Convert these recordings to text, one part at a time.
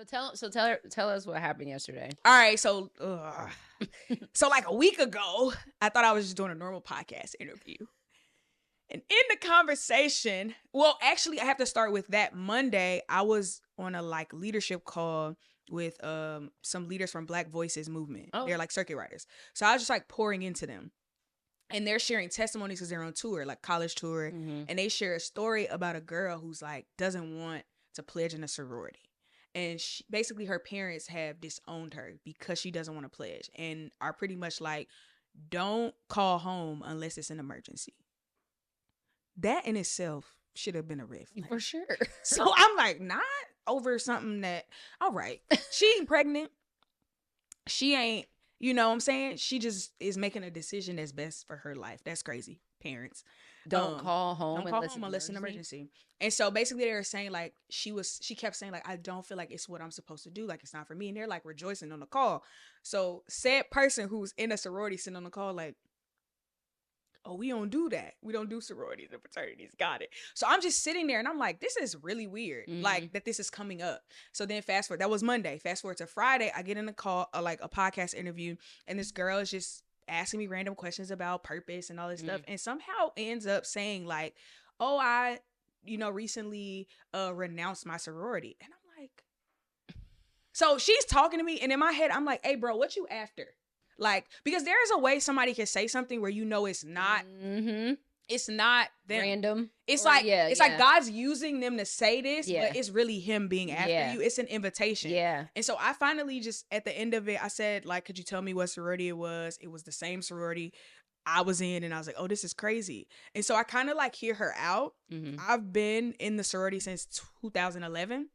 Tell us what happened yesterday. All right, so like a week ago, I thought I was just doing a normal podcast interview. And in the conversation, well, actually, I have to start with that. Monday, I was on a like leadership call with some leaders from Black Voices movement. Oh. They're like circuit riders. So I was just like pouring into them. And they're sharing testimonies because they're on tour, like college tour. Mm-hmm. And they share a story about a girl who's like doesn't want to pledge in a sorority. And basically her parents have disowned her because she doesn't want to pledge and are pretty much like, don't call home unless it's an emergency. That in itself should have been a red flag. For sure. So I'm like, not over something that, all right, she ain't pregnant. She ain't, you know what I'm saying? She just is making a decision that's best for her life. That's crazy. Parents. Don't call home unless it's an emergency. And so basically they were saying like, she kept saying like, I don't feel like it's what I'm supposed to do. Like, it's not for me. And they're like rejoicing on the call. So said person who's in a sorority sitting on the call like, oh, we don't do that. We don't do sororities and fraternities. Got it. So I'm just sitting there and I'm like, this is really weird. Mm-hmm. Like that this is coming up. So then fast forward, that was Monday. Fast forward to Friday, I get in a call, like a podcast interview, and this girl is just asking me random questions about purpose and all this stuff. And somehow ends up saying like, oh, I, recently renounced my sorority. And I'm like, so she's talking to me. And in my head, I'm like, hey bro, what you after? Like, because there is a way somebody can say something where it's not, it's not them. Random. It's like God's using them to say this, but it's really him being after you. It's an invitation. Yeah. And so I finally just, at the end of it, I said, like, could you tell me what sorority it was? It was the same sorority I was in. And I was like, oh, this is crazy. And so I kind of like hear her out. Mm-hmm. I've been in the sorority since 2011.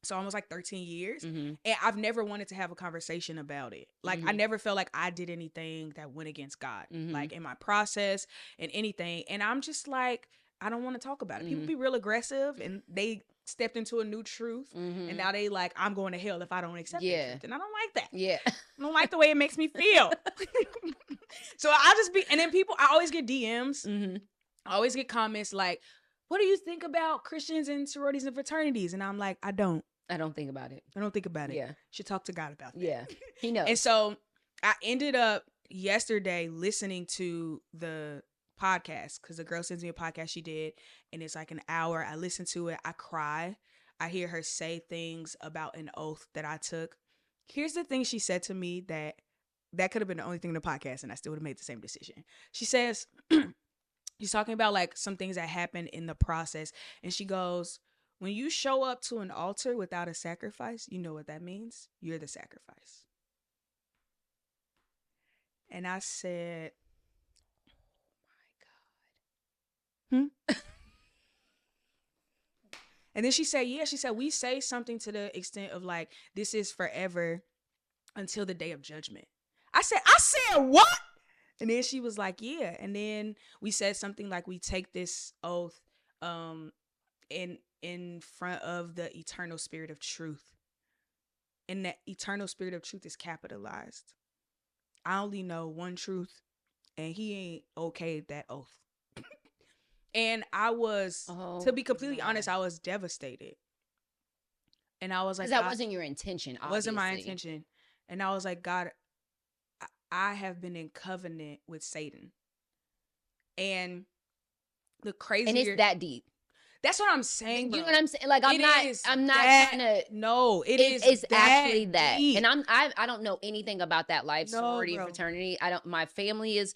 So almost like 13 years. Mm-hmm. And I've never wanted to have a conversation about it. Like, I never felt like I did anything that went against God, like in my process and anything. And I'm just like, I don't want to talk about it. People be real aggressive and they stepped into a new truth. And now they like, I'm going to hell if I don't accept that truth. And I don't like that. Yeah. I don't like the way it makes me feel. So I just be, and then people, I always get DMs. I always get comments like, what do you think about Christians and sororities and fraternities? And I'm like, I don't think about it. Yeah. Should talk to God about that. Yeah. He knows. And so I ended up yesterday listening to the podcast because the girl sends me a podcast she did, and it's like an hour. I listen to it. I cry. I hear her say things about an oath that I took. Here's the thing she said to me that could have been the only thing in the podcast, and I still would have made the same decision. She says, she's talking about like some things that happened in the process, and she goes, when you show up to an altar without a sacrifice, you know what that means? You're the sacrifice. And I said, oh my God. And then she said, we say something to the extent of like, this is forever until the day of judgment. I said, what? And then she was like, yeah. And then we said something like, we take this oath in front of the eternal spirit of truth. And that eternal spirit of truth is capitalized. I only know one truth, and he ain't okayed that oath. And I was, to be completely honest, I was devastated. And I was like, that wasn't your intention, obviously. Wasn't my intention. And I was like, God, I have been in covenant with Satan. And the crazier... And it's that deep. That's what I'm saying. You know what I'm saying? Like, I'm not trying to. No, it's actually that. Deep. And I don't know anything about that life, sorority, fraternity. My family is,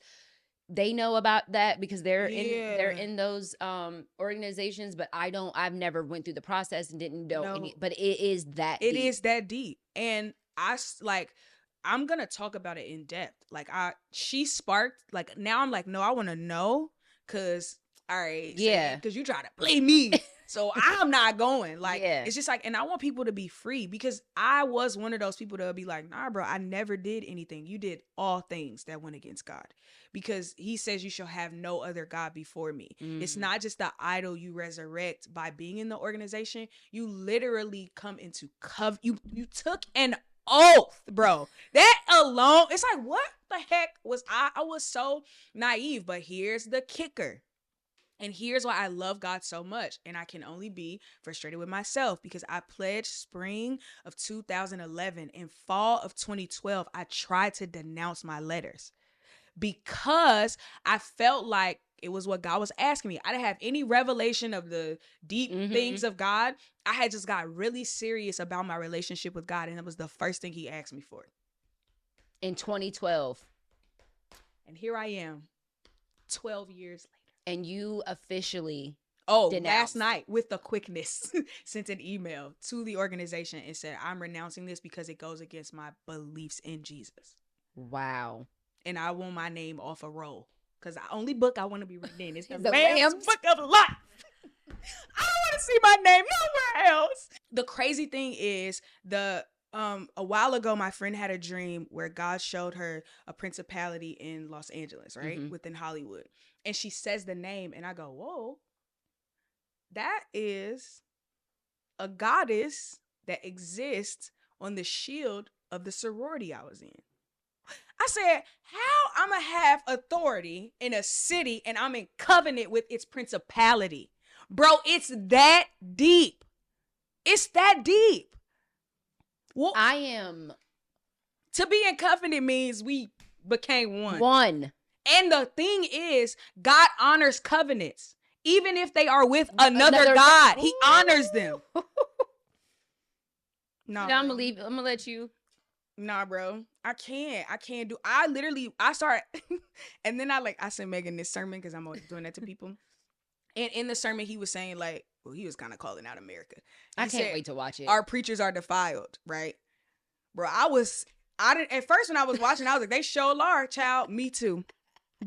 they know about that because they're in those organizations, but I've never went through the process and didn't know any, but it is that deep. It is that deep. And I'm going to talk about it in depth. Like she sparked, like now I'm like, no, I want to know because all right. Yeah. Because you try to play me. So I'm not going. Like, it's just like, and I want people to be free because I was one of those people that would be like, nah, bro, I never did anything. You did all things that went against God because he says you shall have no other God before me. It's not just the idol you resurrect by being in the organization. You literally come into you took an oath, bro. That alone, it's like, what the heck was I was so naive. But here's the kicker. And here's why I love God so much. And I can only be frustrated with myself because I pledged spring of 2011 and fall of 2012. I tried to denounce my letters because I felt like it was what God was asking me. I didn't have any revelation of the deep things of God. I had just got really serious about my relationship with God. And it was the first thing he asked me for. In 2012. And here I am, 12 years later. And you officially denounced. Last night with the quickness sent an email to the organization and said, I'm renouncing this because it goes against my beliefs in Jesus. Wow. And I want my name off a roll because the only book I want to be written in is the Lamb's Book of Life. I don't want to see my name nowhere else. The crazy thing is a while ago, my friend had a dream where God showed her a principality in Los Angeles, right? Within Hollywood. And she says the name and I go, whoa, that is a goddess that exists on the shield of the sorority I was in. I said, how I'm going to have authority in a city and I'm in covenant with its principality? Bro, it's that deep. It's that deep. Well, I am. To be in covenant means we became one. One. And the thing is, God honors covenants. Even if they are with another God, he honors them. No, I'm going to let you. Nah, bro. I can't do. I start, and then I sent Megan this sermon because I'm always doing that to people. And in the sermon, he was saying he was kind of calling out America. I can't wait to watch it. Our preachers are defiled, right? Bro, at first when I was watching, I was like, they sure are, child. Me too.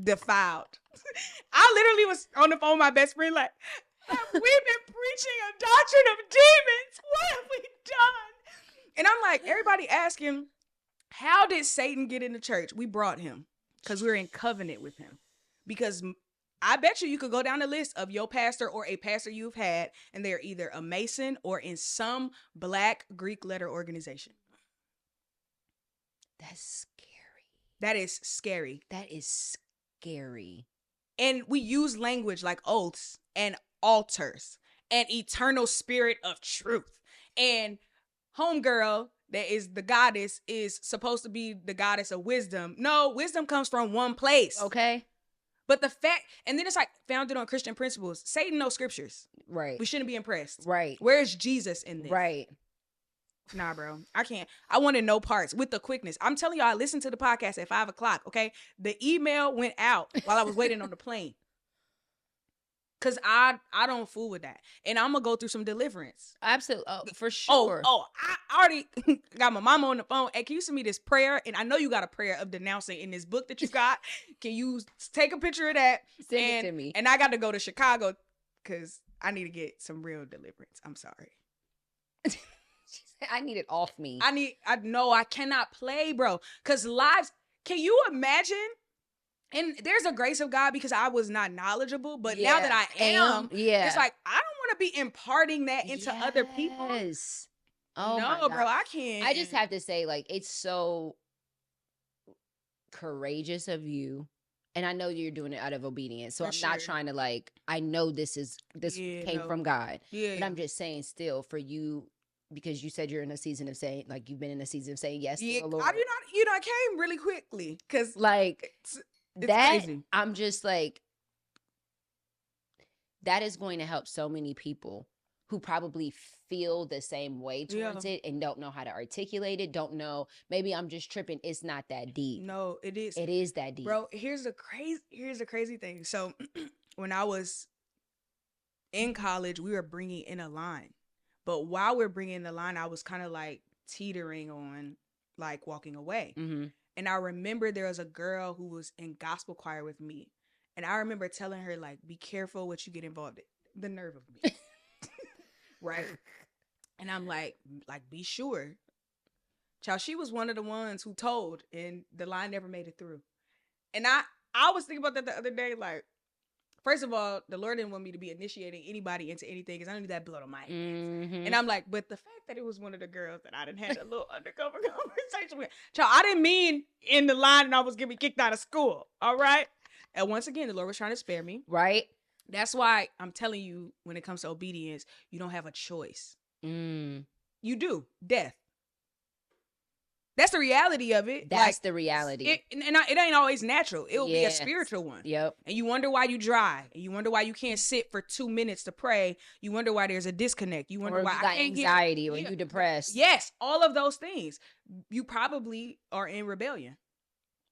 Defiled. I literally was on the phone with my best friend like, we've been preaching a doctrine of demons. What have we done? And I'm like, everybody asking, how did Satan get in the church? We brought him because we're in covenant with him. Because I bet you could go down the list of your pastor or a pastor you've had, and they're either a Mason or in some Black Greek letter organization. That's scary. That is scary. That is scary. And we use language like oaths and altars and eternal spirit of truth. And homegirl, that is the goddess, is supposed to be the goddess of wisdom. No, wisdom comes from one place. Okay. But the fact, and then it's like founded on Christian principles. Satan knows scriptures. Right. We shouldn't be impressed. Right. Where's Jesus in this? Right. Nah, bro. I can't. I wanted no parts with the quickness. I'm telling y'all, I listened to the podcast at 5:00. Okay. The email went out while I was waiting on the plane. Cause I don't fool with that. And I'm gonna go through some deliverance. Absolutely. For sure. I already got my mama on the phone. Hey, can you send me this prayer? And I know you got a prayer of denouncing in this book that you got. Can you take a picture of that? Send it to me. And I got to go to Chicago because I need to get some real deliverance. I'm sorry. I need it off me. I cannot play, bro. Cause lives, can you imagine? And there's a grace of God because I was not knowledgeable, but now that I am, it's like, I don't want to be imparting that into other people. Yes. Oh no, my God. bro, I can't. I just have to say, it's so courageous of you. And I know you're doing it out of obedience. So I'm not trying to I know this came from God. Yeah. But I'm just saying still for you, because you said you're in a season of saying, you've been in a season of saying yes to the Lord. I came really quickly because it's that crazy. I'm just that is going to help so many people who probably feel the same way towards it and don't know how to articulate it, don't know. Maybe I'm just tripping. It's not that deep. No, it is. It is that deep. Bro, here's the crazy thing. So when I was in college, we were bringing in a line. But while we're bringing in the line, I was kind of teetering on walking away. Mm-hmm. And I remember there was a girl who was in gospel choir with me. And I remember telling her, be careful what you get involved in. The nerve of me. Right? And I'm be sure. Child, she was one of the ones who told, and the line never made it through. And I was thinking about that the other day, first of all, the Lord didn't want me to be initiating anybody into anything because I don't need that blood on my hands. Mm-hmm. And I'm but the fact that it was one of the girls that I didn't have a little undercover conversation with. Child, I didn't mean in the line and I was getting kicked out of school. All right. And once again, the Lord was trying to spare me. Right. That's why I'm telling you, when it comes to obedience, you don't have a choice. You do. Death. That's the reality of it. That's the reality. It ain't always natural. It will be a spiritual one. Yep. And you wonder why you dry. And you wonder why you can't sit for 2 minutes to pray. You wonder why there's a disconnect. You wonder why you got anxiety or you depressed. Yes, all of those things. You probably are in rebellion.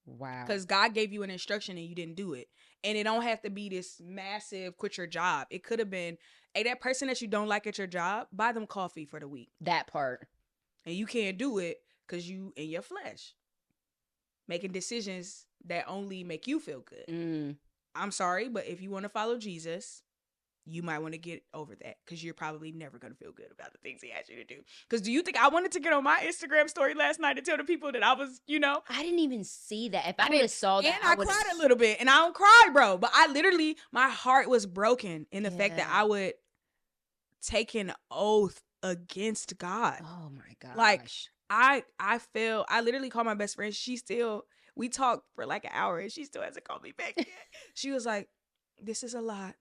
Wow. Because God gave you an instruction and you didn't do it. And it don't have to be this massive quit your job. It could have been, hey, that person that you don't like at your job, buy them coffee for the week. That part. And you can't do it because you in your flesh. Making decisions that only make you feel good. I'm sorry, but if you want to follow Jesus, you might want to get over that because you're probably never going to feel good about the things he asked you to do. Because do you think I wanted to get on my Instagram story last night and tell the people that I was, I didn't even see that. If I would have saw that, and I cried a little bit. And I don't cry, bro. But I literally, my heart was broken in the fact that I would take an oath against God. Oh my gosh. Like, I literally called my best friend. We talked for like an hour and she still hasn't called me back yet. She was like, this is a lot.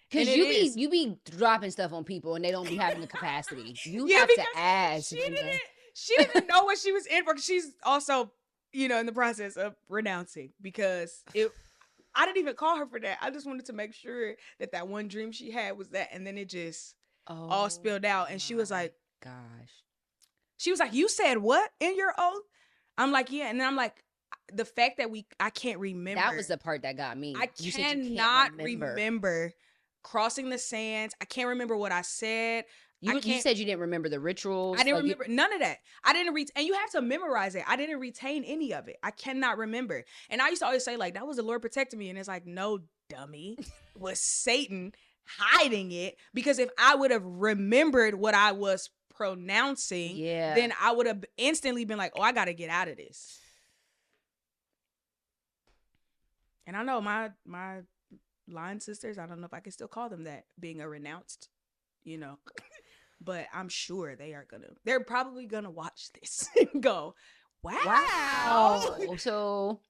Because you be dropping stuff on people and they don't be having the capacity. You have to ask. She didn't know what she was in for. She's also, in the process of renouncing because I didn't even call her for that. I just wanted to make sure that one dream she had was that. And then it just all spilled out. And she was like, gosh. She was like, you said what in your oath? I'm like, yeah. And then I'm like, the fact that I can't remember. That was the part that got me. I cannot remember crossing the sands. I can't remember what I said. You said you didn't remember the rituals. I didn't remember none of that. I didn't and you have to memorize it. I didn't retain any of it. I cannot remember. And I used to always say, like, that was the Lord protecting me. And it's like, no, dummy. It was Satan hiding it. Because if I would have remembered what I was pronouncing, then I would have instantly been like, oh, I got to get out of this. And I know my line sisters, I don't know if I can still call them that, being a renounced, but I'm sure they're probably gonna watch this and go, wow. So,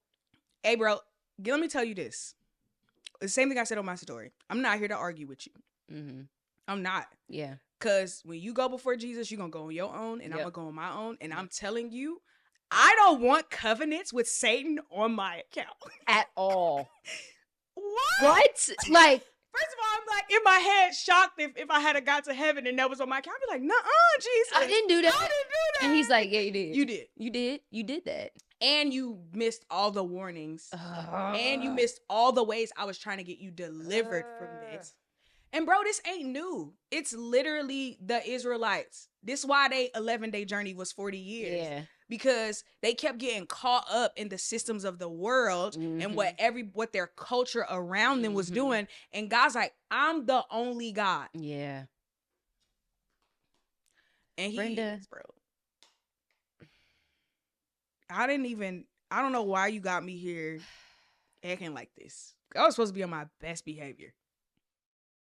hey, bro, let me tell you this. The same thing I said on my story. I'm not here to argue with you. Mm-hmm. I'm not. Yeah. Because when you go before Jesus, you're going to go on your own and I'm going to go on my own. And I'm telling you, I don't want covenants with Satan on my account. At all. What? Like, first of all, I'm like in my head shocked if I had got to heaven and that was on my account. I'd be like, nuh-uh, Jesus. I didn't do that. I didn't do that. And he's like, yeah, you did. You did. You did. You did that. And you missed all the warnings. And you missed all the ways I was trying to get you delivered from this. And bro, this ain't new. It's literally the Israelites. This is why they 11-day journey was 40 years. Yeah. Because they kept getting caught up in the systems of the world and what their culture around them was doing. And God's like, I'm the only God. Yeah. And Brenda, bro. I don't know why you got me here acting like this. I was supposed to be on my best behavior.